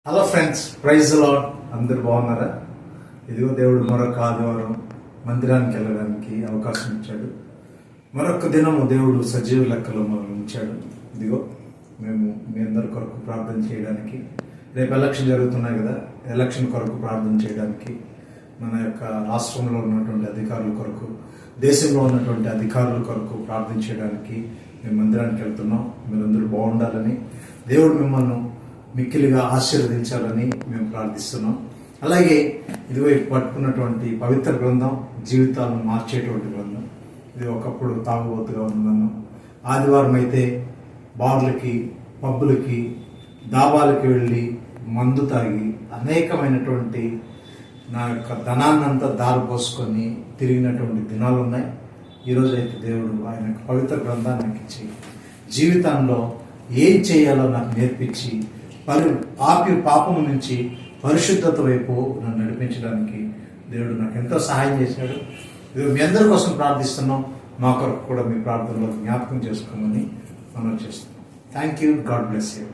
Hello friends, praise lord. అందరు బాగున్నారా? ఇదిగో దేవుడు మరొక ఆదివారం మందిరానికి వెళ్ళడానికి అవకాశం ఇచ్చాడు. మరొక దినము దేవుడు సజీవ లెక్కలో మనం ఉంచాడు. ఇదిగో మేము మీ అందరి కొరకు ప్రార్థన చేయడానికి, రేపు ఎలక్షన్ జరుగుతున్నాయి కదా, ఎలక్షన్ కొరకు ప్రార్థన చేయడానికి, మన యొక్క రాష్ట్రంలో ఉన్నటువంటి అధికారుల కొరకు, దేశంలో ఉన్నటువంటి అధికారుల కొరకు ప్రార్థన చేయడానికి మేము మందిరానికి వెళ్తున్నాం. మీరందరూ బాగుండాలని, దేవుడు మిమ్మల్ని మిక్కిలిగా ఆశీర్వదించాలని మేము ప్రార్థిస్తున్నాం. అలాగే ఇదిగో పట్టుకున్నటువంటి పవిత్ర గ్రంథం జీవితాలను మార్చేటువంటి గ్రంథం. ఇది ఒకప్పుడు తాగుబోతుగా ఉన్నాను. ఆదివారం అయితే బార్లకి, పబ్బులకి, దాబాలకి వెళ్ళి మందు తాగి అనేకమైనటువంటి నా యొక్క ధనాన్నంతా దారిపోసుకొని తిరిగినటువంటి దినాలు ఉన్నాయి. ఈరోజు అయితే దేవుడు ఆయన యొక్క పవిత్ర గ్రంథాన్ని నాకు ఇచ్చి జీవితంలో ఏం చేయాలో నాకు నేర్పించి పాపము నుంచి పరిశుద్ధత వైపు నన్ను నడిపించడానికి దేవుడు నాకు ఎంతో సహాయం చేశాడు. మీ అందరి కోసం ప్రార్థిస్తున్నాం. మా కొరకు కూడా మీ ప్రార్థనలో జ్ఞాపకం చేసుకోమని మనం చేస్తున్నాం. Thank you. God bless you.